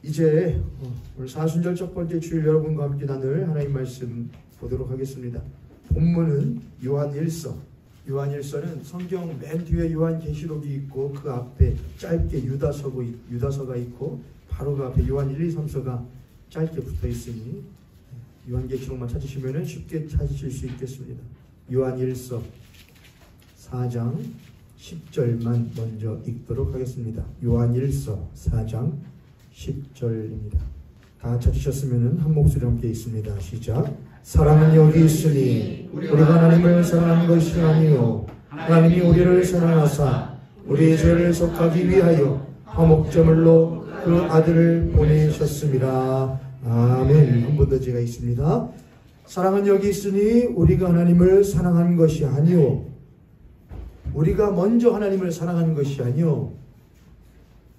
이제 오늘 사순절 첫 번째 주일 여러분과 함께 나눌 하나님 말씀 보도록 하겠습니다. 본문은 요한일서. 요한일서는 성경 맨 뒤에 요한계시록이 있고 그 앞에 짧게 유다서가 있고 바로 그 앞에 요한 1, 2, 3서가 짧게 붙어 있으니 요한계시록만 찾으시면 쉽게 찾으실 수 있겠습니다. 요한일서 4장 10절만 먼저 읽도록 하겠습니다. 요한일서 4장 10절입니다. 다 찾으셨으면 한 목소리 함께 있습니다. 시작. 사랑은 여기 있으니 우리가 하나님을 사랑한 것이 아니요 하나님이 우리를 사랑하사 우리의 죄를 속하기 위하여 화목제물로 그 아들을 보내셨습니다. 아멘. 한 번 더 제가 있습니다. 사랑은 여기 있으니 우리가 하나님을 사랑한 것이 아니요 우리가 먼저 하나님을 사랑한 것이 아니요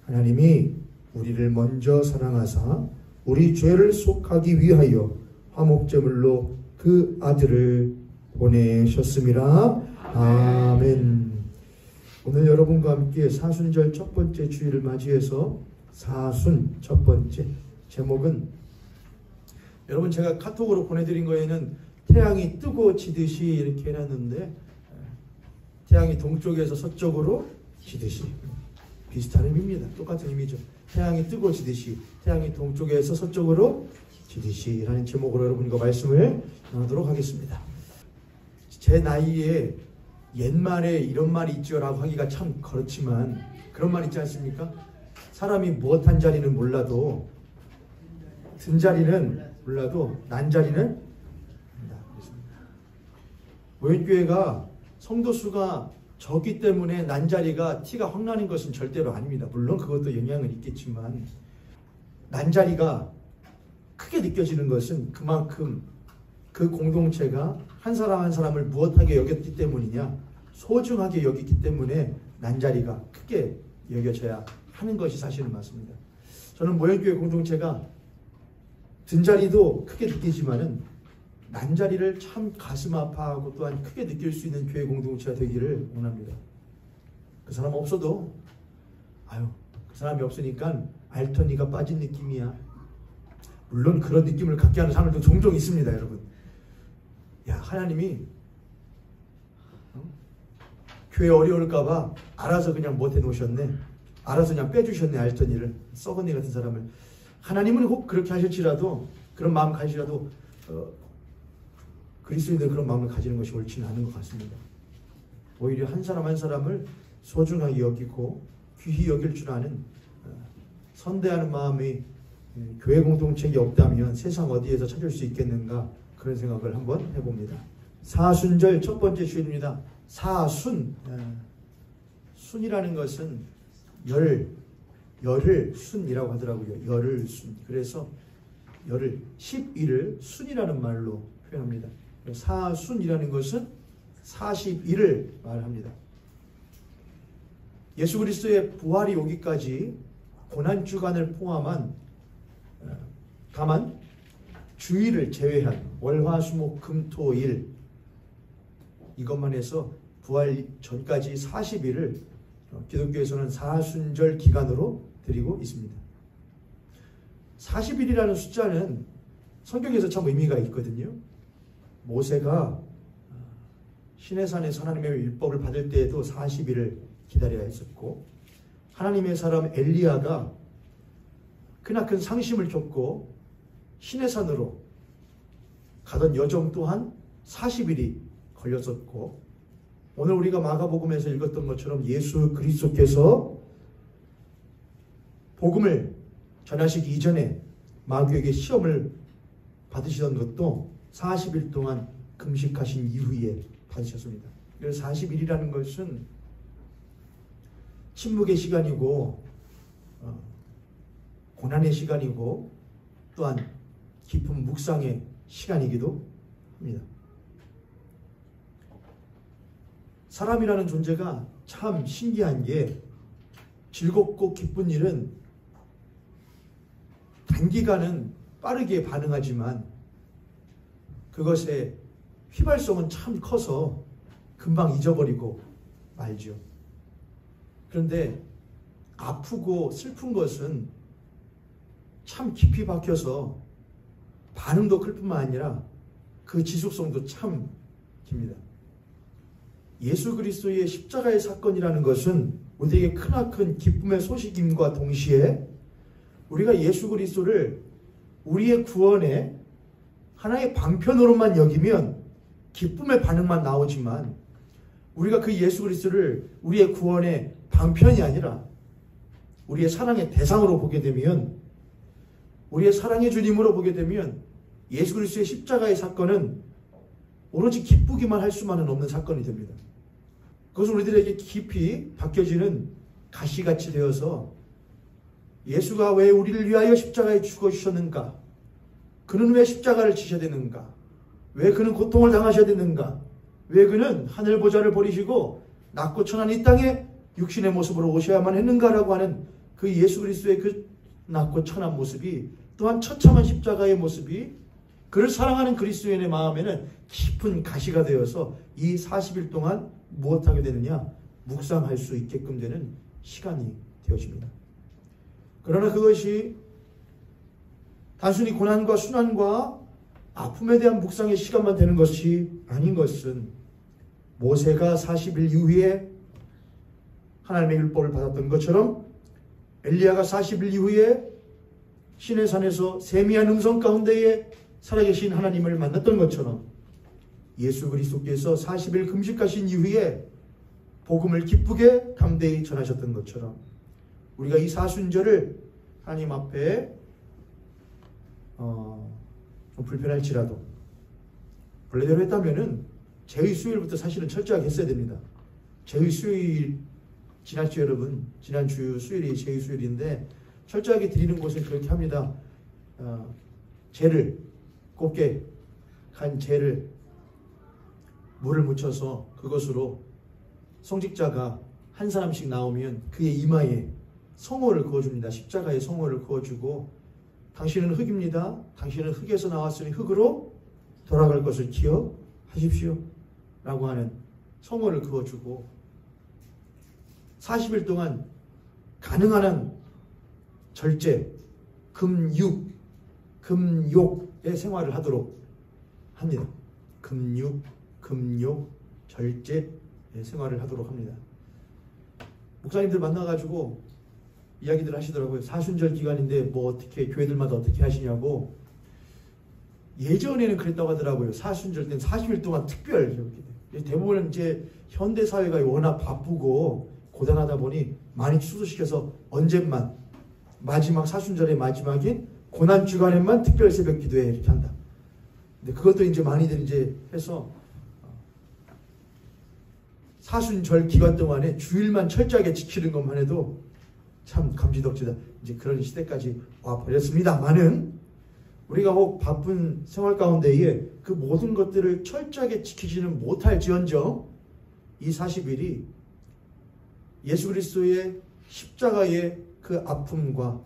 하나님이 우리를 먼저 사랑하사 우리 죄를 속하기 위하여 화목제물로 그 아들을 보내셨습니다. 아멘. 오늘 여러분과 함께 사순절 첫 번째 주일을 맞이해서 사순 첫 번째 제목은 여러분 제가 카톡으로 보내드린 거에는 태양이 뜨고 지듯이 이렇게 해놨는데 태양이 동쪽에서 서쪽으로 지듯이 비슷한 의미입니다. 똑같은 의미죠. 태양이 뜨고 지듯이 태양이 동쪽에서 서쪽으로 지듯이 라는 제목으로 여러분과 말씀을 나누도록 하겠습니다. 제 나이에 옛말에 이런 말이 있죠 라고 하기가 참 그렇지만 그런 말 있지 않습니까? 사람이 무엇한 자리는 몰라도 든 자리는 몰라도 난 자리는 안다. 모현교회가 성도 수가 적기 때문에 난 자리가 티가 확 나는 것은 절대로 아닙니다. 물론 그것도 영향은 있겠지만 난 자리가 크게 느껴지는 것은 그만큼 그 공동체가 한 사람 한 사람을 무엇하게 여겼기 때문이냐, 소중하게 여겼기 때문에 난 자리가 크게 여겨져야 하는 것이 사실은 맞습니다. 저는 모현교회 공동체가 든 자리도 크게 느끼지만은 난 자리를 참 가슴 아파하고 또한 크게 느낄 수 있는 교회 공동체가 되기를 원합니다. 그 사람 없어도 그 사람이 없으니까 알턴이가 빠진 느낌이야. 물론 그런 느낌을 갖게 하는 사람들도 종종 있습니다. 여러분, 하나님이 교회 어려울까봐 알아서 그냥 못해 놓으셨네. 알아서 그냥 빼주셨네. 알턴이를, 썩은 애 같은 사람을. 하나님은 혹 그렇게 하실지라도, 그런 마음 가지라도 그리스도인들 그런 마음을 가지는 것이 옳지는 않은 것 같습니다. 오히려 한 사람 한 사람을 소중하게 여기고 귀히 여길 줄 아는 선대하는 마음이 교회 공동체에 없다면 세상 어디에서 찾을 수 있겠는가, 그런 생각을 한번 해봅니다. 사순절 첫 번째 주일입니다. 사순, 순이라는 것은 열을 순이라고 하더라고요. 열을 순. 그래서 열을 12를 순이라는 말로 표현합니다. 사순이라는 것은 40일을 말합니다. 예수 그리스도의 부활이 오기까지 고난주간을 포함한 다만 주일을 제외한 월화수목금토일 이것만 해서 부활 전까지 40일을 기독교에서는 사순절 기간으로 드리고 있습니다. 40일이라는 숫자는 성경에서 참 의미가 있거든요. 모세가 시내산에서 하나님의 율법을 받을 때에도 40일을 기다려야 했었고, 하나님의 사람 엘리야가 크나큰 상심을 겪고 시내산으로 가던 여정 또한 40일이 걸렸었고, 오늘 우리가 마가복음에서 읽었던 것처럼 예수 그리스도께서 복음을 전하시기 이전에 마귀에게 시험을 받으시던 것도 40일 동안 금식하신 이후에 받으셨습니다. 그래서 40일이라는 것은 침묵의 시간이고 고난의 시간이고 또한 깊은 묵상의 시간이기도 합니다. 사람이라는 존재가 참 신기한 게 즐겁고 기쁜 일은 단기간은 빠르게 반응하지만 그것의 휘발성은 참 커서 금방 잊어버리고 말죠. 그런데 아프고 슬픈 것은 참 깊이 박혀서 반응도 클 뿐만 아니라 그 지속성도 참 깁니다. 예수 그리스도의 십자가의 사건이라는 것은 우리에게 크나큰 기쁨의 소식임과 동시에 우리가 예수 그리스도를 우리의 구원의 하나의 방편으로만 여기면 기쁨의 반응만 나오지만 우리가 그 예수 그리스도를 우리의 구원의 방편이 아니라 우리의 사랑의 대상으로 보게 되면, 우리의 사랑의 주님으로 보게 되면 예수 그리스도의 십자가의 사건은 오로지 기쁘기만 할 수만은 없는 사건이 됩니다. 그것은 우리들에게 깊이 박혀지는 가시같이 되어서 예수가 왜 우리를 위하여 십자가에 죽어주셨는가? 그는 왜 십자가를 지셔야 되는가? 왜 그는 고통을 당하셔야 되는가? 왜 그는 하늘 보좌를 버리시고 낮고 천한 이 땅에 육신의 모습으로 오셔야만 했는가라고 하는 그 예수 그리스도의 그 낮고 천한 모습이, 또한 처참한 십자가의 모습이 그를 사랑하는 그리스도인의 마음에는 깊은 가시가 되어서 이 40일 동안 무엇하게 되느냐? 묵상할 수 있게끔 되는 시간이 되어집니다. 그러나 그것이 단순히 고난과 순환과 아픔에 대한 묵상의 시간만 되는 것이 아닌 것은, 모세가 40일 이후에 하나님의 율법을 받았던 것처럼 엘리야가 40일 이후에 시내산에서 세미한 음성 가운데에 살아계신 하나님을 만났던 것처럼, 예수 그리스도께서 40일 금식하신 이후에 복음을 기쁘게 담대히 전하셨던 것처럼, 우리가 이 사순절을 하나님 앞에 좀 불편할지라도 원래대로 했다면은 제의 수요일부터 사실은 철저하게 했어야 됩니다. 제의 수요일, 지난주 여러분, 지난주 수요일이 제의 수요일인데 철저하게 드리는 곳은 그렇게 합니다. 재를, 곱게 간 재를 물을 묻혀서 그것으로 성직자가 한 사람씩 나오면 그의 이마에 성호를 그어줍니다. 십자가의 성호를 그어주고, 당신은 흙입니다. 당신은 흙에서 나왔으니 흙으로 돌아갈 것을 기억하십시오 라고 하는 성호를 그어주고, 40일 동안 가능한 한 절제, 금육, 금욕의 생활을 하도록 합니다. 금육, 금욕, 절제의 생활을 하도록 합니다. 목사님들 만나가지고 이야기들 하시더라고요. 사순절 기간인데 뭐 어떻게, 교회들마다 어떻게 하시냐고. 예전에는 그랬다고 하더라고요. 사순절 때는 40일 동안 특별, 대부분은 이제 현대 사회가 워낙 바쁘고 고단하다 보니 많이 취소시켜서 언젠만, 마지막 사순절의 마지막인 고난 주간에만 특별 새벽 기도회 이렇게 한다. 근데 그것도 이제 많이들 이제 해서 사순절 기간 동안에 주일만 철저하게 지키는 것만 해도 참 감지덕지다. 이제 그런 시대까지 와버렸습니다만은, 우리가 혹 바쁜 생활 가운데에 그 모든 것들을 철저하게 지키지는 못할지언정 이 40일이 예수 그리스도의 십자가의 그 아픔과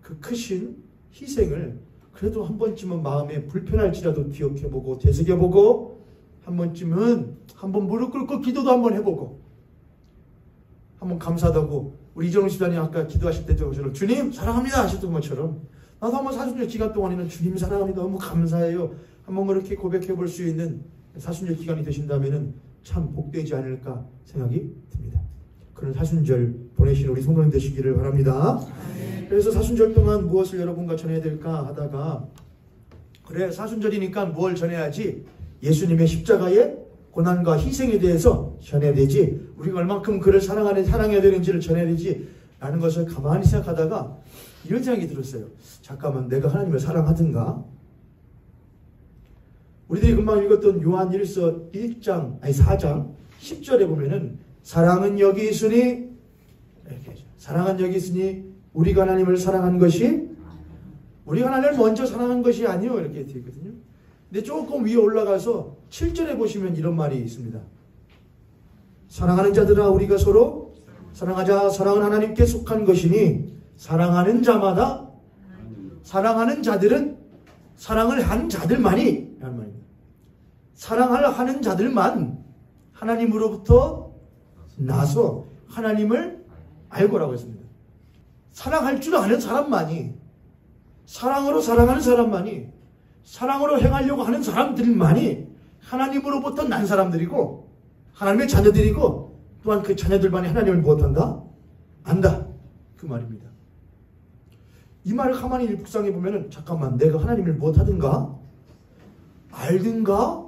그 크신 희생을 그래도 한 번쯤은 마음에 불편할지라도 기억해보고 되새겨보고, 한 번쯤은 한번 무릎 꿇고 기도도 한번 해보고, 한번 감사하다고 우리 이정훈 집사님 아까 기도하실 때도 주님 사랑합니다 하셨던 것처럼 나도 한번 사순절 기간 동안에는 주님 사랑합니다, 너무 감사해요, 한번 그렇게 고백해 볼 수 있는 사순절 기간이 되신다면 참 복되지 않을까 생각이 듭니다. 그런 사순절 보내신 우리 성도님 되시기를 바랍니다. 그래서 사순절 동안 무엇을 여러분과 전해야 될까 하다가, 그래 사순절이니까 뭘 전해야지, 예수님의 십자가의 고난과 희생에 대해서 전해야 되지, 우리가 얼만큼 그를 사랑해야 되는지를 전해야 되지 라는 것을 가만히 생각하다가 이런 생각이 들었어요. 잠깐만, 내가 하나님을 사랑하든가? 우리들이 금방 읽었던 요한 1서 4장 10절에 보면은 사랑은 여기 있으니, 이렇게 하죠. 사랑은 여기 있으니 우리가 하나님을 사랑한 것이, 우리가 하나님을 먼저 사랑한 것이 아니요 이렇게 되어 있거든요. 근데 조금 위에 올라가서 7절에 보시면 이런 말이 있습니다. 사랑하는 자들아 우리가 서로 사랑하자. 사랑은 하나님께 속한 것이니 사랑하는 자마다, 사랑하는 자들은 사랑을 한 자들만이 라는 말입니다. 사랑을 하는 자들만 하나님으로부터 나서 하나님을 알고라고 했습니다. 사랑할 줄 아는 사람만이 사랑으로 사랑하는 사람만이, 사랑으로 행하려고 하는 사람들만이 하나님으로부터 난 사람들이고 하나님의 자녀들이고, 또한 그 자녀들만이 하나님을 무엇한다? 안다. 그 말입니다. 이 말을 가만히 묵상해 보면은, 잠깐만, 내가 하나님을 무엇하든가? 알든가?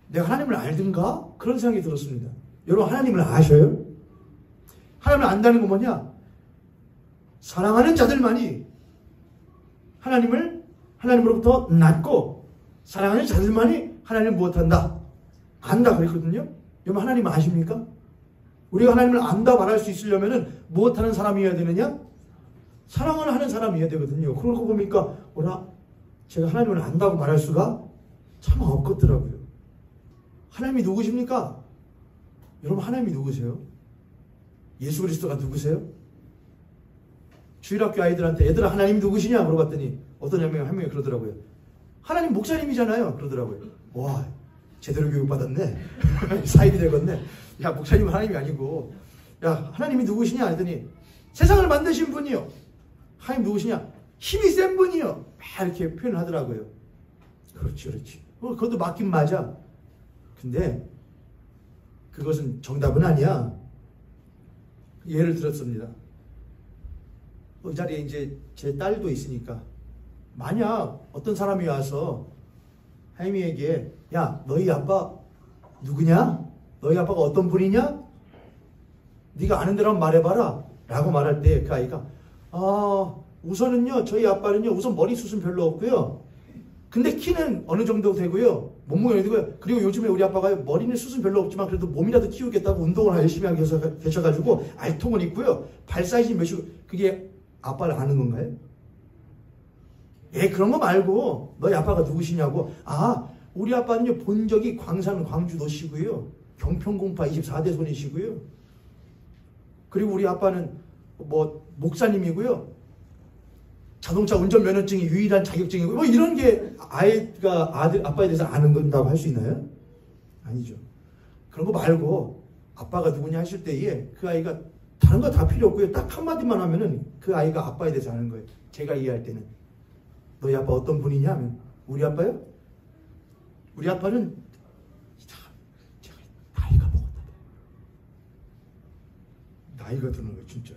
내가 하나님을 알든가? 그런 생각이 들었습니다. 여러분, 하나님을 아셔요? 하나님을 안다는 건 뭐냐? 사랑하는 자들만이 하나님으로부터 낳고, 사랑하는 자들만이 하나님을 무엇한다? 안다 그랬거든요. 여러분, 하나님 아십니까? 우리가 하나님을 안다 말할 수 있으려면은 무엇하는 사람이어야 되느냐? 사랑을 하는 사람이어야 되거든요. 그러고 보니까 제가 하나님을 안다고 말할 수가 참 없겠더라고요. 하나님이 누구십니까? 여러분, 하나님이 누구세요? 예수 그리스도가 누구세요? 주일학교 아이들한테 얘들아 하나님 누구시냐 물어봤더니 어떤 한 명이 그러더라고요. 하나님 목사님이잖아요. 그러더라고요. 와, 제대로 교육받았네. 사입이 되겠네. 야, 목사님은 하나님이 아니고, 야, 하나님이 누구시냐 했더니 세상을 만드신 분이요. 하나님 누구시냐? 힘이 센 분이요. 막 이렇게 표현을 하더라고요. 그렇지. 그것도 맞긴 맞아. 근데 그것은 정답은 아니야. 예를 들었습니다. 이 자리에 이제 제 딸도 있으니까, 만약 어떤 사람이 와서 하임이에게 야, 너희 아빠 누구냐? 너희 아빠가 어떤 분이냐? 네가 아는 대로 말해봐라 라고 말할 때 그 아이가 우선은요, 저희 아빠는요, 우선 머리숱은 별로 없고요, 근데 키는 어느 정도 되고요, 몸무게는 되고요, 그리고 요즘에 우리 아빠가 머리는 숱은 별로 없지만 그래도 몸이라도 키우겠다고 운동을 열심히 하고 계셔가지고 알통은 있고요, 발 사이즈 몇이고. 그게 아빠를 아는 건가요? 그런 거 말고 너희 아빠가 누구시냐고. 우리 아빠는요, 본적이 광주도시고요, 경평공파 24대 손이시고요, 그리고 우리 아빠는 목사님이고요, 자동차 운전면허증이 유일한 자격증이고, 이런 게 아빠에 대해서 아는 건다고 할 수 있나요? 아니죠. 그런 거 말고 아빠가 누구냐 하실 때에 그 아이가 다른 거 다 필요 없고요, 딱 한마디만 하면은 그 아이가 아빠에 대해서 아는 거예요. 제가 이해할 때는 너희 아빠 어떤 분이냐 하면, 우리 아빠요? 우리 아빠는 제가 나이가 먹었다. 나이가 드는 거예요, 진짜.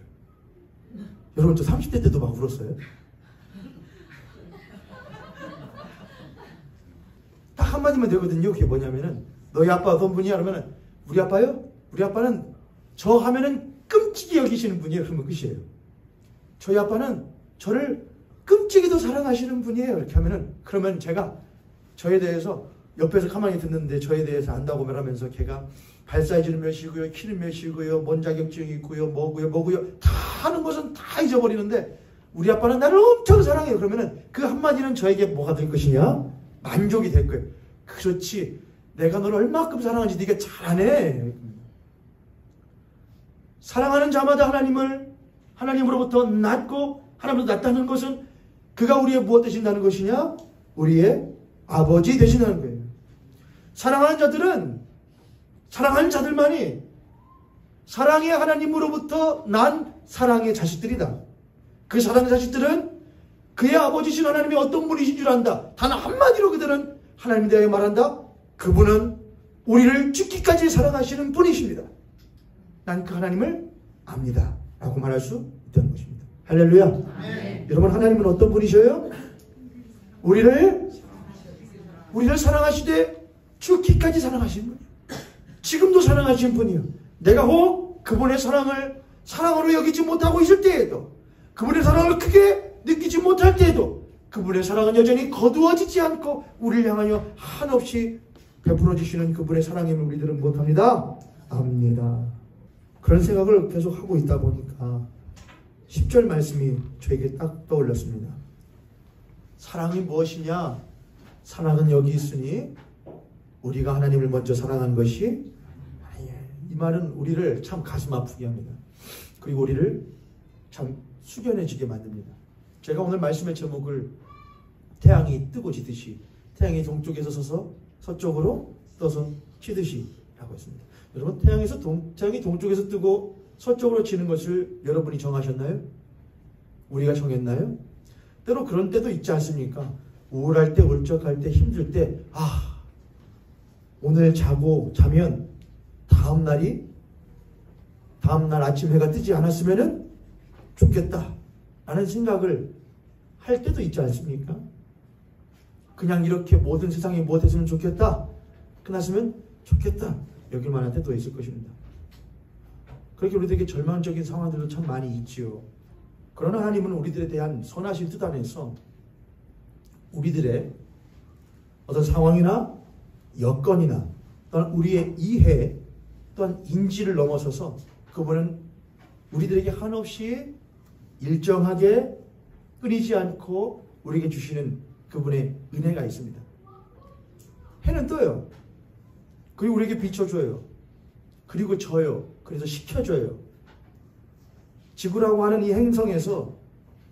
여러분, 저 30대 때도 막 울었어요. 딱 한마디만 되거든요. 그게 뭐냐면은, 너희 아빠 어떤 분이야? 그러면은, 우리 아빠요? 우리 아빠는 저 하면은 끔찍이 여기시는 분이에요. 그러면 끝이에요. 저희 아빠는 저를 끔찍이도 사랑하시는 분이에요. 이렇게 하면은, 그러면 제가 저에 대해서 옆에서 가만히 듣는데 저에 대해서 안다고 말하면서 걔가 발 사이즈는 몇이고요, 키는 몇이고요, 뭔 자격증이 있고요, 뭐고요 다 하는 것은 다 잊어버리는데, 우리 아빠는 나를 엄청 사랑해요. 그러면은 그 한마디는 저에게 뭐가 될 것이냐? 만족이 될 거예요. 그렇지, 내가 너를 얼마큼 사랑하는지 네가 잘 아네. 사랑하는 자마다 하나님으로부터 낳고 하나님으로부터 낳다는 것은 그가 우리의 무엇 되신다는 것이냐? 우리의 아버지 되신다는 거예요. 사랑하는 자들만이 사랑의 하나님으로부터 난 사랑의 자식들이다. 그 사랑의 자식들은 그의 아버지신 하나님이 어떤 분이신 줄 안다. 단 한마디로 그들은 하나님에 대하여 말한다. 그분은 우리를 죽기까지 사랑하시는 분이십니다. 난 그 하나님을 압니다 라고 말할 수 있다는 것입니다. 할렐루야. 네. 여러분, 하나님은 어떤 분이셔요? 우리를 사랑하시되 죽기까지 사랑하시는 분이에요. 지금도 사랑하시는 분이에요. 내가 혹 그분의 사랑을 사랑으로 여기지 못하고 있을 때에도, 그분의 사랑을 크게 느끼지 못할 때에도 그분의 사랑은 여전히 거두어지지 않고 우리를 향하여 한없이 베풀어 주시는 그분의 사랑임을 우리들은 못합니다. 압니다. 그런 생각을 계속 하고 있다 보니까 10절 말씀이 저에게 딱 떠올렸습니다. 사랑이 무엇이냐? 사랑은 여기 있으니 우리가 하나님을 먼저 사랑한 것이, 이 말은 우리를 참 가슴 아프게 합니다. 그리고 우리를 참 숙연해지게 만듭니다. 제가 오늘 말씀의 제목을 태양이 뜨고 지듯이, 태양이 동쪽에서 서서 서쪽으로 떠서 치듯이 라고 했습니다. 여러분, 태양이 동쪽에서 뜨고 서쪽으로 치는 것을 여러분이 정하셨나요? 우리가 정했나요? 때로 그런 때도 있지 않습니까? 우울할 때, 울적할 때, 힘들 때, 오늘 자면 다음날 아침 해가 뜨지 않았으면 좋겠다 라는 생각을 할 때도 있지 않습니까? 그냥 이렇게 모든 세상이 뭐 됐으면 좋겠다, 끝났으면 좋겠다, 여길 만한 때도 있을 것입니다. 그렇게 우리들에게 절망적인 상황들도 참 많이 있지요. 그러나 하나님은 우리들에 대한 선하신 뜻 안에서 우리들의 어떤 상황이나 여건이나 또한 우리의 이해 또한 인지를 넘어서서 그분은 우리들에게 한없이 일정하게 끊이지 않고 우리에게 주시는 그분의 은혜가 있습니다. 해는 떠요. 그리고 우리에게 비춰줘요. 그리고 져요. 그래서 식혀줘요. 지구라고 하는 이 행성에서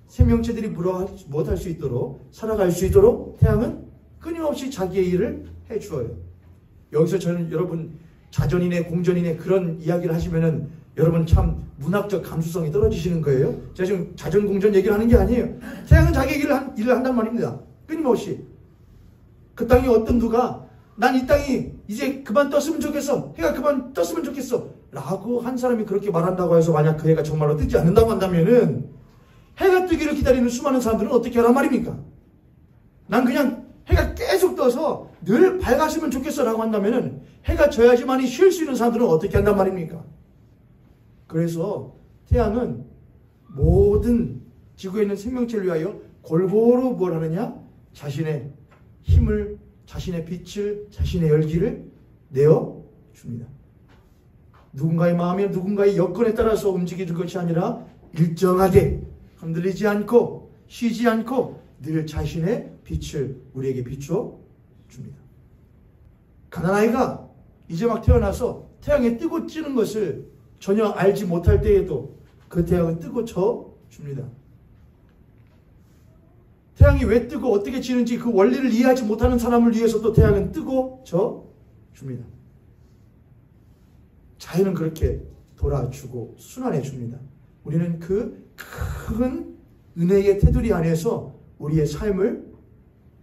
생명체들이 무엇할 수 있도록, 살아갈 수 있도록 태양은 끊임없이 자기의 일을 해주어요. 여기서 저는 여러분 자전이네 공전이네 그런 이야기를 하시면은 여러분 참 문학적 감수성이 떨어지시는 거예요. 제가 지금 자전 공전 얘기를 하는 게 아니에요. 태양은 자기의 일을 한단 말입니다. 끊임없이. 그 땅에 어떤 누가 난 이 땅이 이제 그만 떴으면 좋겠어, 해가 그만 떴으면 좋겠어 라고 한 사람이 그렇게 말한다고 해서 만약 그 해가 정말로 뜨지 않는다고 한다면은 해가 뜨기를 기다리는 수많은 사람들은 어떻게 하란 말입니까? 난 그냥 해가 계속 떠서 늘 밝았으면 좋겠어 라고 한다면은 해가 져야지만이 쉴 수 있는 사람들은 어떻게 한단 말입니까? 그래서 태양은 모든 지구에 있는 생명체를 위하여 골고루 뭘 하느냐? 자신의 힘을, 자신의 빛을, 자신의 열기를 내어줍니다. 누군가의 마음에 누군가의 여건에 따라서 움직이는 것이 아니라 일정하게 흔들리지 않고 쉬지 않고 늘 자신의 빛을 우리에게 비추어 줍니다. 가난아이가 이제 막 태어나서 태양에 뜨고 찌는 것을 전혀 알지 못할 때에도 그 태양은 뜨고 져 줍니다. 태양이 왜 뜨고 어떻게 지는지 그 원리를 이해하지 못하는 사람을 위해서도 태양은 뜨고 져 줍니다. 자연은 그렇게 돌아주고 순환해 줍니다. 우리는 그 큰 은혜의 테두리 안에서 우리의 삶을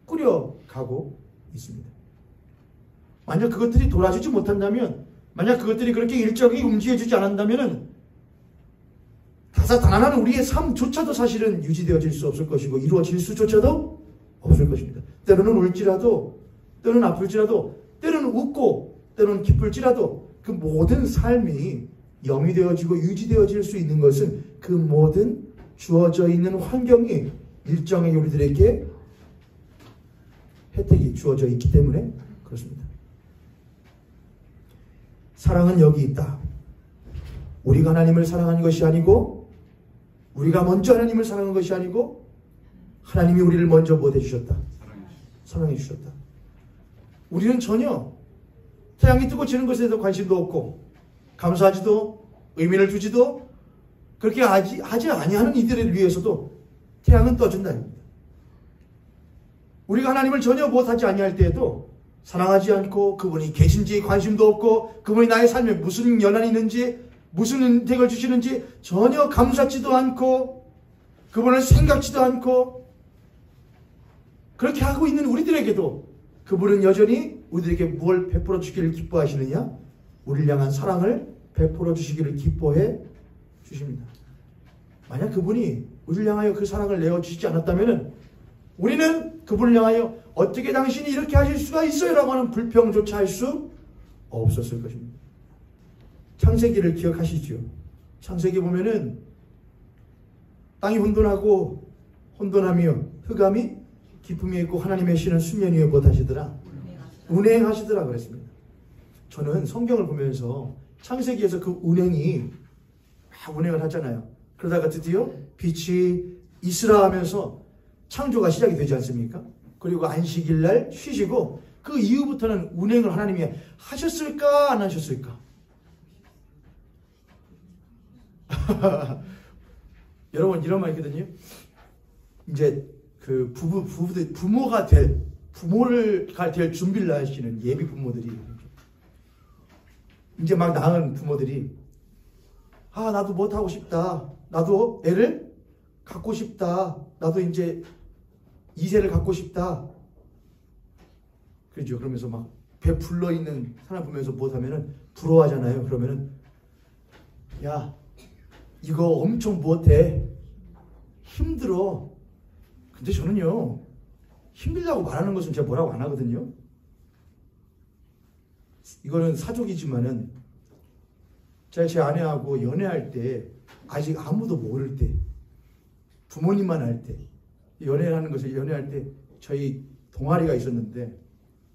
꾸려가고 있습니다. 만약 그것들이 돌아주지 못한다면, 만약 그것들이 그렇게 일정하게 움직여주지 않는다면 다사다난한 우리의 삶조차도 사실은 유지되어질 수 없을 것이고 이루어질 수조차도 없을 것입니다. 때로는 울지라도, 때로는 아플지라도, 때로는 웃고 때로는 기쁠지라도 그 모든 삶이 영위되어지고 유지되어질 수 있는 것은 그 모든 주어져 있는 환경이 일정하게 우리들에게 혜택이 주어져 있기 때문에 그렇습니다. 사랑은 여기 있다. 우리가 하나님을 사랑한 것이 아니고, 우리가 먼저 하나님을 사랑한 것이 아니고, 하나님이 우리를 먼저 못 해주셨다. 사랑해 주셨다. 우리는 전혀 태양이 뜨고 지는 것에 대해서 관심도 없고 감사하지도 의미를 두지도 그렇게 하지 아니하는 이들을 위해서도 태양은 떠준다. 우리가 하나님을 전혀 못하지 아니할 때에도 사랑하지 않고 그분이 계신지 관심도 없고 그분이 나의 삶에 무슨 연한이 있는지 무슨 혜택을 주시는지 전혀 감사치도 않고 그분을 생각지도 않고 그렇게 하고 있는 우리들에게도 그분은 여전히 우리들에게 뭘 베풀어 주기를 기뻐하시느냐? 우리를 향한 사랑을 베풀어 주시기를 기뻐해 주십니다. 만약 그분이 우리를 향하여 그 사랑을 내어주시지 않았다면 우리는 그분을 향하여 어떻게 당신이 이렇게 하실 수가 있어요? 라고 하는 불평조차 할 수 없었을 것입니다. 창세기를 기억하시죠? 창세기 보면은 땅이 혼돈하고 혼돈하며 흑암이 기품이 있고 하나님의 신은 수면 위에 못하시더라. 운행하시더라 그랬습니다. 저는 성경을 보면서 창세기에서 그 운행이 운행을 하잖아요. 그러다가 드디어 빛이 있으라 하면서 창조가 시작이 되지 않습니까? 그리고 안식일 날 쉬시고 그 이후부터는 운행을 하나님이 하셨을까 안 하셨을까? 여러분 이런 말 있거든요. 이제 그 부모가 될 준비를 하시는 예비 부모들이 이제 막 낳은 부모들이 나도 뭐 하고 싶다. 나도 애를 갖고 싶다. 나도 이제 이세를 갖고 싶다. 그죠? 그러면서 막 배 불러 있는 사람 보면서 못하면은 부러워하잖아요. 그러면은 야, 이거 엄청 못해. 힘들어. 근데 저는요, 힘들다고 말하는 것은 제가 뭐라고 안 하거든요. 이거는 사족이지만은 제가 제 아내하고 연애할 때 아직 아무도 모를 때 부모님만 알 때 연애하는 것을 연애할 때 저희 동아리가 있었는데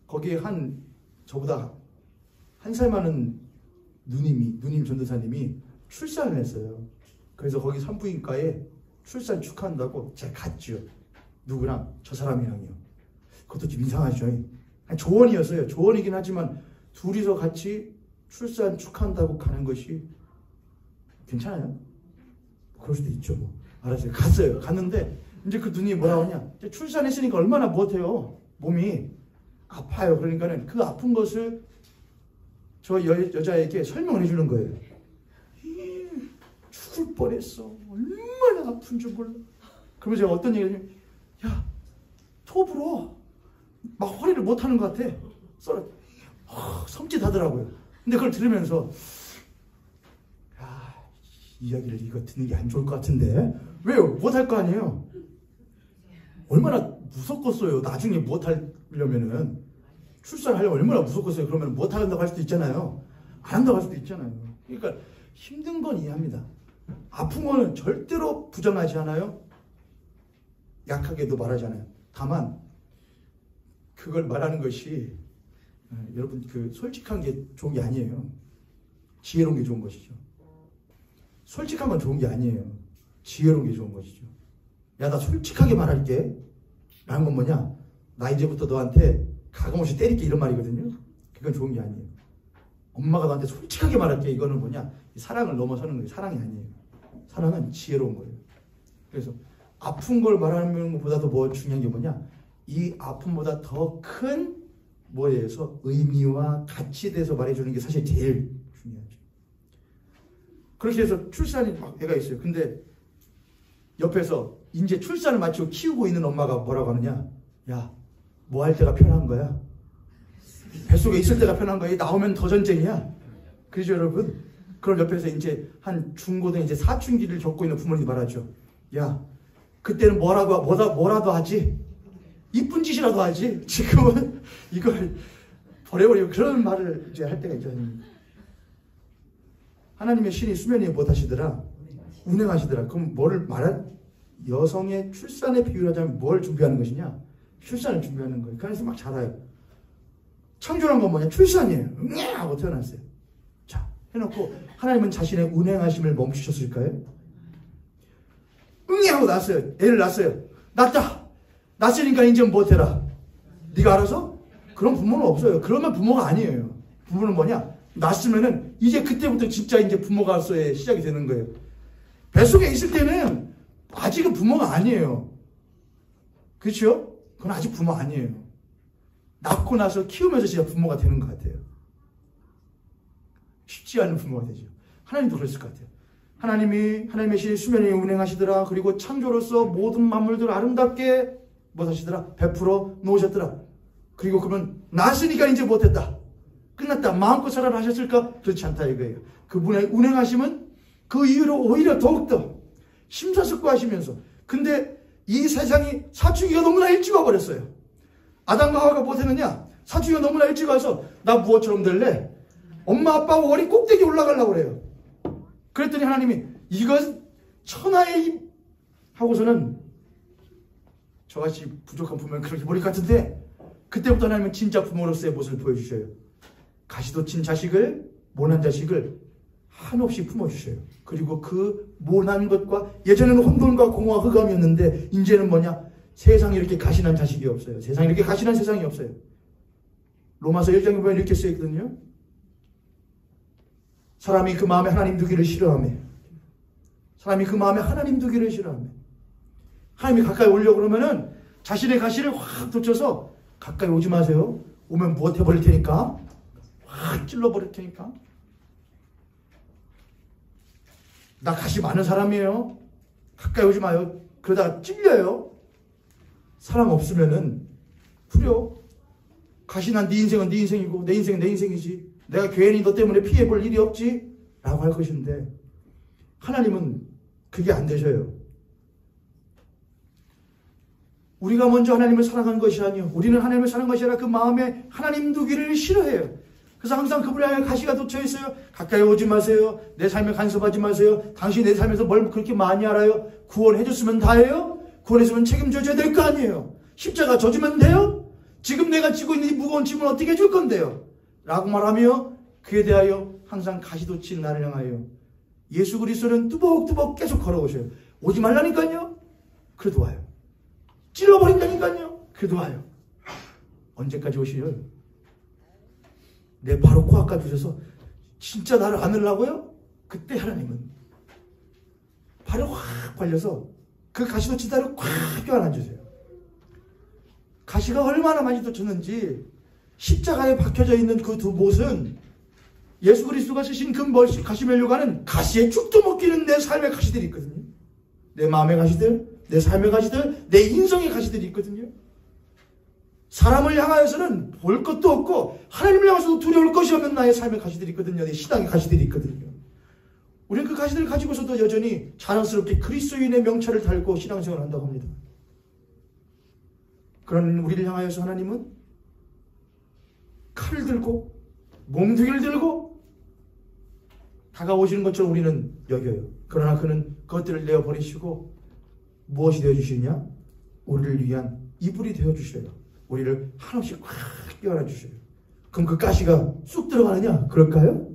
거기에 저보다 한 살 많은 누님 전도사님이 출산을 했어요. 그래서 거기 산부인과에 출산 축하한다고 제가 갔죠. 누구랑? 저 사람이랑요. 그것도 좀 이상하죠. 조언이었어요. 조언이긴 하지만 둘이서 같이 출산 축하한다고 가는 것이 괜찮아요? 그럴 수도 있죠. 뭐. 알았어요. 갔어요. 갔는데 이제 그 누님이 뭐라고 하냐. 출산했으니까 얼마나 못해요. 몸이 아파요. 그러니까는 그 아픈 것을 저 여자에게 설명을 해주는 거예요. 죽을 뻔했어. 얼마나 아픈 줄 몰라. 그러면 제가 어떤 얘기를 하냐면, 야, 톱으로 막 허리를 못하는 것 같아. 섬찟하더라고요. 근데 그걸 들으면서 야, 이야기를 이거 듣는 게 안 좋을 것 같은데. 왜요? 못할 거 아니에요. 얼마나 무섭겠어요. 나중에 못하려면은 출산하려면 얼마나 무섭겠어요. 그러면 못한다고 할 수도 있잖아요. 안 한다고 할 수도 있잖아요. 그러니까 힘든 건 이해합니다. 아픈 거는 절대로 부정하지 않아요. 약하게도 말하지 않아요. 다만 그걸 말하는 것이 여러분 솔직한 게 좋은 게 아니에요. 지혜로운 게 좋은 것이죠. 솔직한 건 좋은 게 아니에요. 지혜로운 게 좋은 것이죠. 야, 나 솔직하게 말할게 라는 건 뭐냐? 나 이제부터 너한테 가감없이 때릴게 이런 말이거든요. 그건 좋은 게 아니에요. 엄마가 너한테 솔직하게 말할게 이거는 뭐냐? 사랑을 넘어서는 거예요. 사랑이 아니에요. 사랑은 지혜로운 거예요. 그래서 아픈 걸 말하는 것보다도 뭐 중요한 게 뭐냐? 이 아픔보다 더 큰 뭐에 대해서 의미와 가치에 대해서 말해주는 게 사실 제일 중요하죠. 그렇게 해서 출산이 막 애가 있어요. 근데 옆에서 이제 출산을 마치고 키우고 있는 엄마가 뭐라고 하느냐? 야, 뭐 할 때가 편한 거야? 뱃속에 있을 때가 편한 거야? 나오면 더 전쟁이야? 그죠, 여러분? 그럼 옆에서 이제 한 중고등 이제 사춘기를 겪고 있는 부모님이 말하죠. 야, 그때는 뭐라도 하지? 이쁜 짓이라도 하지? 지금은 이걸 버려버리고 그런 말을 이제 할 때가 있죠. 하나님의 신이 수면 위에 뭐 하시더라? 운행하시더라. 그럼 뭐를 여성의 출산에 비유하자면 뭘 준비하는 것이냐? 출산을 준비하는 거예요. 그래서 막 자라요. 창조란 건 뭐냐? 출산이에요. 응야! 하고 태어났어요. 자, 해놓고 하나님은 자신의 운행하심을 멈추셨을까요? 응야! 하고 낳았어요. 애를 낳았어요. 낳았다! 낳았으니까 이제 못해라. 네가 알아서? 그런 부모는 없어요. 그러면 부모가 아니에요. 부모는 뭐냐? 낳았으면은 이제 그때부터 진짜 이제 부모가서의 시작이 되는 거예요. 뱃속에 있을 때는 아직은 부모가 아니에요. 그렇죠? 그건 아직 부모 아니에요. 낳고 나서 키우면서 진짜 부모가 되는 것 같아요. 쉽지 않은 부모가 되죠. 하나님도 그랬을 것 같아요. 하나님의 신이 수면에 운행하시더라. 그리고 창조로서 모든 만물들 아름답게 하시더라? 베풀어 놓으셨더라. 그리고 그러면 낳았으니까 이제 못했다. 끝났다. 마음껏 살아라 하셨을까? 그렇지 않다 이거예요. 그분의 운행하심은 그 이후로 오히려 더욱더 심사숙고하시면서, 근데 이 세상이 사춘기가 너무나 일찍 와버렸어요. 아담과 하와가 못했느냐? 사춘기가 너무나 일찍 와서 나 무엇처럼 될래? 엄마 아빠가 머리 꼭대기 올라가려고 그래요. 그랬더니 하나님이 이건 천하의 힘 하고서는 저같이 부족한 부모는 그렇게 버릴 것 같은데, 그때부터 하나님은 진짜 부모로서의 모습을 보여주셔요. 가시도 친 자식을, 모난 자식을 한없이 품어주셔요. 그리고 그 모난 것과, 예전에는 혼돈과 공허와 흑암이었는데 이제는 뭐냐? 세상에 이렇게 가신한 자식이 없어요. 세상에 이렇게 가신한 세상이 없어요. 로마서 1장에 보면 이렇게 쓰여있거든요. 사람이 그 마음에 하나님 두기를 싫어하며, 사람이 그 마음에 하나님 두기를 싫어하며, 하나님이 가까이 오려고 그러면은 자신의 가시를 확 돋쳐서 가까이 오지 마세요. 오면 무엇 해버릴 테니까, 확 찔러버릴 테니까. 나 가시 많은 사람이에요. 가까이 오지 마요. 그러다가 찔려요. 사랑 없으면은 풀려. 가시난 네 인생은 네 인생이고 내 인생은 내 인생이지. 내가 괜히 너 때문에 피해볼 일이 없지 라고 할 것인데, 하나님은 그게 안 되셔요. 우리가 먼저 하나님을 사랑한 것이 아니요, 우리는 하나님을 사랑한 것이 아니라 그 마음에 하나님 두기를 싫어해요. 그래서 항상 그분을 향해 가시가 돋쳐 있어요. 가까이 오지 마세요. 내 삶에 간섭하지 마세요. 당신이 내 삶에서 뭘 그렇게 많이 알아요? 구원해줬으면 다해요? 구원했으면 책임져줘야 될 거 아니에요. 십자가 져주면 돼요? 지금 내가 지고 있는 이 무거운 짐을 어떻게 해줄 건데요? 라고 말하며 그에 대하여 항상 가시돋친 나를 향하여 예수 그리스도는 뚜벅뚜벅 계속 걸어오셔요. 오지 말라니까요. 그래도 와요. 찔러버린다니까요. 그래도 와요. 언제까지 오시려요? 내 바로 코앞까지 오셔서 진짜 나를 안으려고요? 그때 하나님은 발을 확 벌려서 그 가시돋친 나를 꽉 껴안아주세요. 가시가 얼마나 많이 돋쳤는지 십자가에 박혀져 있는 그 두 못은 예수 그리스도가 쓰신 그 가시면류관은 가시에 죽도 못 끼는 내 삶의 가시들이 있거든요. 내 마음의 가시들, 내 삶의 가시들, 내 인성의 가시들이 있거든요. 사람을 향하여서는 볼 것도 없고 하나님을 향해서도 두려울 것이 없는 나의 삶의 가시들이 있거든요. 내 신앙의 가시들이 있거든요. 우리는 그 가시들을 가지고서도 여전히 자랑스럽게 그리스도인의 명찰을 달고 신앙생활을 한다고 합니다. 그런 우리를 향하여서 하나님은 칼을 들고 몽둥이를 들고 다가오시는 것처럼 우리는 여겨요. 그러나 그는 그것들을 내어버리시고 무엇이 되어주시냐? 우리를 위한 이불이 되어주셔요. 우리를 한없이 꽉 껴안아 주셔요. 그럼 그 가시가 쑥 들어가느냐? 그럴까요?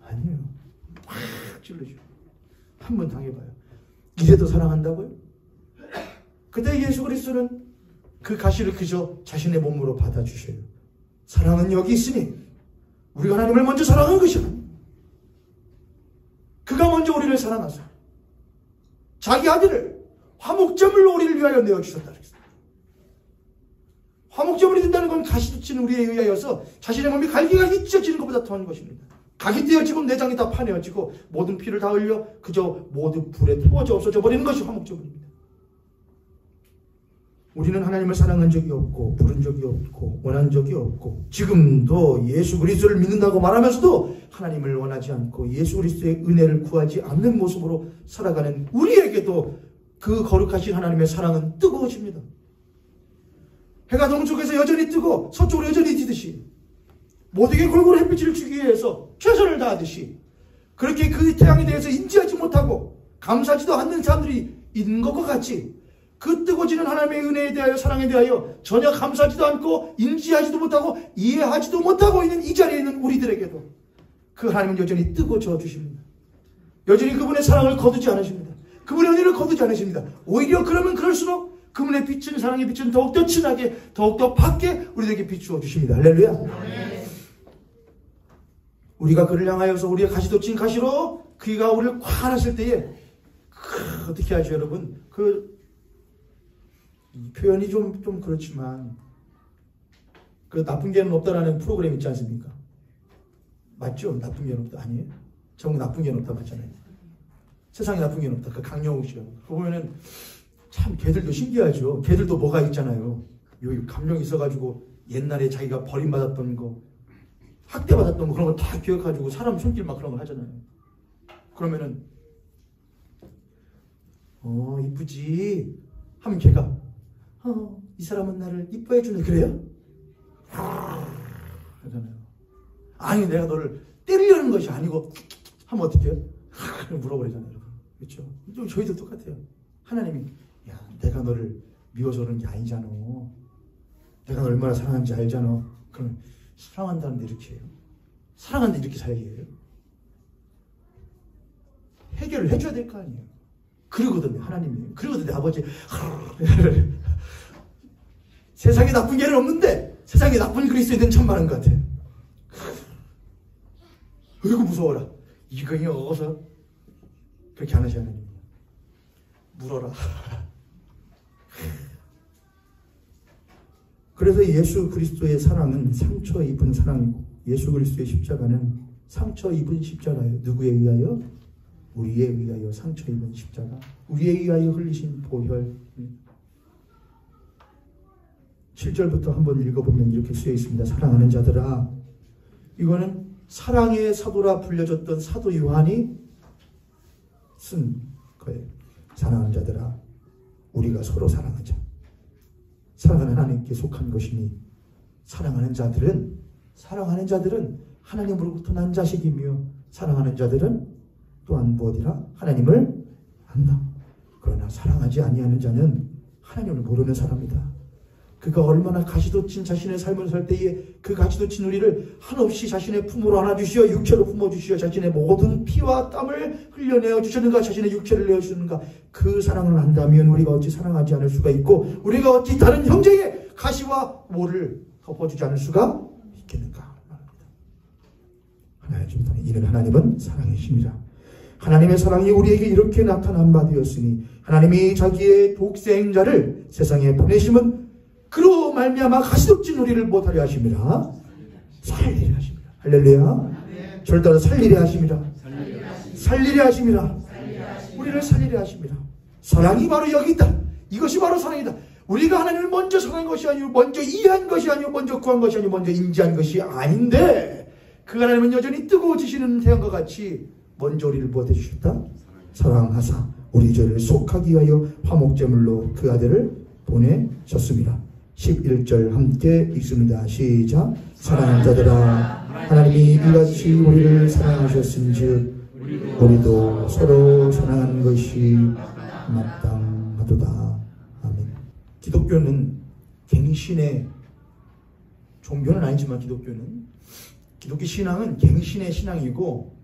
아니에요. 확 찔러줘요. 한번 당해봐요. 이래도 사랑한다고요? 그때 예수 그리스도는 그 가시를 그저 자신의 몸으로 받아주셔요. 사랑은 여기 있으니 우리가 하나님을 먼저 사랑한 것이 아니에요. 그가 먼저 우리를 사랑하사 자기 아들을 화목제물로 우리를 위하여 내어주셨다. 화목제물이 된다는 건 가시돋친 우리에 의하여서 자신의 몸이 갈기가 잊혀지는 것보다 더한 것입니다. 각이 떼어지고 내장이 다 파내어지고 모든 피를 다 흘려 그저 모두 불에 태워져 없어져 버리는 것이 화목제물입니다. 우리는 하나님을 사랑한 적이 없고 부른 적이 없고 원한 적이 없고 지금도 예수 그리스도를 믿는다고 말하면서도 하나님을 원하지 않고 예수 그리스도의 은혜를 구하지 않는 모습으로 살아가는 우리에게도 그 거룩하신 하나님의 사랑은 뜨거워집니다. 해가 동쪽에서 여전히 뜨고 서쪽으로 여전히 지듯이 모두에게 골고루 햇빛을 주기 위해서 최선을 다하듯이 그렇게 그 태양에 대해서 인지하지 못하고 감사하지도 않는 사람들이 있는 것과 같이 그 뜨거워지는 하나님의 은혜에 대하여 사랑에 대하여 전혀 감사하지도 않고 인지하지도 못하고 이해하지도 못하고 있는 이 자리에 있는 우리들에게도 그 하나님은 여전히 뜨거워져 주십니다. 여전히 그분의 사랑을 거두지 않으십니다. 그분의 은혜를 거두지 않으십니다. 오히려 그러면 그럴수록 그분의 빛은 사랑의 빛은 더욱더 진하게 더욱더 밝게 우리에게 비추어 주십니다. 할렐루야. 네. 우리가 그를 향하여서 우리의 가시돋친 가시로 그가 우리를 꽉 안았을 때에 어떻게 하죠 여러분? 그 표현이 좀 그렇지만 그 나쁜 개는 없다라는 프로그램 있지 않습니까? 맞죠? 나쁜 개는 없다 아니에요? 전국 나쁜 개는 없다 맞잖아요. 세상에 나쁜 개는 없다. 그 강영욱 씨가 그거 보면은 참 걔들도 신기하죠. 걔들도 뭐가 있잖아요. 여기 감정이 있어가지고 옛날에 자기가 버림받았던 거 학대받았던 거 그런 거 다 기억해가지고 사람 손길 막 그런 거 하잖아요. 그러면은 이쁘지 하면 걔가 이 사람은 나를 이뻐해주네 그래요? 하잖아요. 아니 내가 너를 때리려는 것이 아니고 하면 어떻게 해요? 물어버리잖아요. 그렇죠? 저희도 똑같아요. 하나님이 야 내가 너를 미워서 그러는 게 아니잖아. 내가 너 얼마나 사랑하는지 알잖아. 그럼 사랑한다는데 이렇게 해요? 사랑하는데 이렇게 살게 해요? 해결을 해줘야 될 거 아니에요. 그러거든요. 하나님이. 그러거든요. 아버지. 세상에 나쁜 개는 없는데 세상에 나쁜 그리스도인은 참 많은 것 같아요. 어이구 무서워라. 이거이 어서 그렇게 안 하셔야 하나님. 물어라. 그래서 예수 그리스도의 사랑은 상처 입은 사랑이고 예수 그리스도의 십자가는 상처 입은 십자가예요. 누구에 의하여? 우리에 의하여 상처 입은 십자가. 우리에 의하여 흘리신 보혈. 7절부터 한번 읽어보면 이렇게 쓰여 있습니다. 사랑하는 자들아. 이거는 사랑의 사도라 불려졌던 사도 요한이 쓴 거예요. 사랑하는 자들아, 우리가 서로 사랑하자. 사랑하는 하나님께 속한 것이니 사랑하는 자들은 하나님으로부터 난 자식이며 사랑하는 자들은 또한 무엇이라 하나님을 안다. 그러나 사랑하지 아니하는 자는 하나님을 모르는 사람이다. 그가 얼마나 가시돋친 자신의 삶을 살 때에 그 가시돋친 우리를 한없이 자신의 품으로 안아주시어 육체로 품어주시어 자신의 모든 피와 땀을 흘려내어 주셨는가, 자신의 육체를 내어주셨는가. 그 사랑을 안다면 우리가 어찌 사랑하지 않을 수가 있고, 우리가 어찌 다른 형제의 가시와 모를 덮어주지 않을 수가 있겠는가. 하나님, 이는 하나님은 사랑이십니다. 하나님의 사랑이 우리에게 이렇게 나타난 바 되었으니 하나님이 자기의 독생자를 세상에 보내심은 그로 말미암아 가시돋친 우리를 못하려 하심이라. 살리려 하십니다. 할렐루야. 저를 따라 살리려 하십니다. 살리려 하십니다. 우리를 살리려 하십니다. 사랑이 바로 여기 있다. 이것이 바로 사랑이다. 우리가 하나님을 먼저 사랑한 것이 아니고, 먼저 이해한 것이 아니고, 먼저 구한 것이 아니고, 먼저 인지한 것이 아닌데, 그 하나님은 여전히 뜨거워지시는 태양과 같이 먼저 우리를 무엇해 주셨다? 사랑하사 우리 죄를 속하기 위하여 화목제물로 그 아들을 보내셨습니다. 11절 함께 읽습니다. 시작. 사랑하는 자들아, 하나님이 이같이 우리를 사랑하셨은즉 우리도 서로 사랑하는 것이 마땅하도다. 아멘. 기독교는 갱신의 종교는 아니지만 기독교 신앙은 갱신의 신앙이고,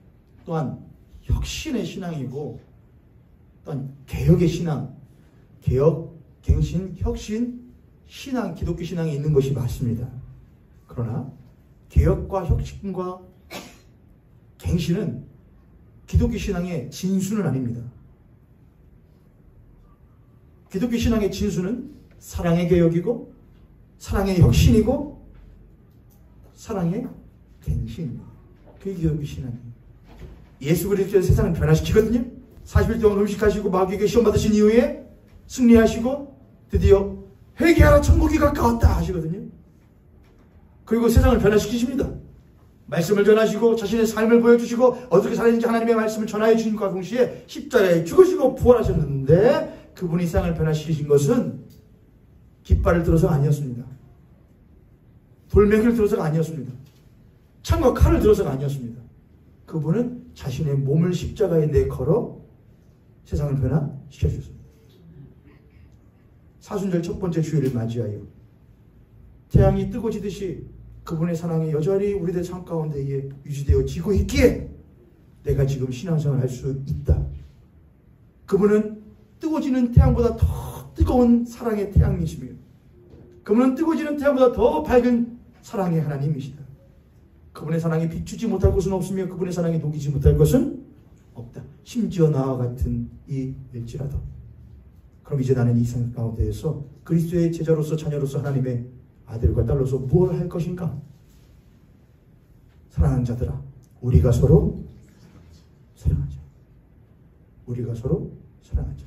또한 혁신의 신앙이고, 또한 개혁의 신앙, 개혁, 갱신, 혁신, 신앙, 기독교 신앙이 있는 것이 맞습니다. 그러나 개혁과 혁신과 갱신은 기독교 신앙의 진수는 아닙니다. 기독교 신앙의 진수는 사랑의 개혁이고, 사랑의 혁신이고, 사랑의 갱신입니다. 그게 기독교 신앙이에요. 예수 그리스도의 세상을 변화시키거든요. 40일 동안 음식하시고 마귀에게 시험 받으신 이후에 승리하시고 드디어 회개하라 천국이 가까웠다 하시거든요. 그리고 세상을 변화시키십니다. 말씀을 전하시고 자신의 삶을 보여주시고 어떻게 살았는지 하나님의 말씀을 전하여 주신과 동시에 십자가에 죽으시고 부활하셨는데, 그분이 세상을 변화시키신 것은 깃발을 들어서가 아니었습니다. 돌멩이를 들어서가 아니었습니다. 창과 칼을 들어서가 아니었습니다. 그분은 자신의 몸을 십자가에 내걸어 세상을 변화시켜주셨습니다. 사순절 첫 번째 주일을 맞이하여 태양이 뜨고 지듯이 그분의 사랑이 여전히 우리들 삶 가운데에 유지되어 지고 있기에 내가 지금 신앙생활을 할 수 있다. 그분은 뜨거워지는 태양보다 더 뜨거운 사랑의 태양이시며, 그분은 뜨거워지는 태양보다 더 밝은 사랑의 하나님이시다. 그분의 사랑이 비추지 못할 것은 없으며 그분의 사랑이 녹이지 못할 것은 없다. 심지어 나와 같은 이 일지라도. 그럼 이제 나는 이 세상 가운데에서 그리스도의 제자로서, 자녀로서, 하나님의 아들과 딸로서 무엇을 할 것인가? 사랑하는 자들아, 우리가 서로 사랑하자. 우리가 서로 사랑하자.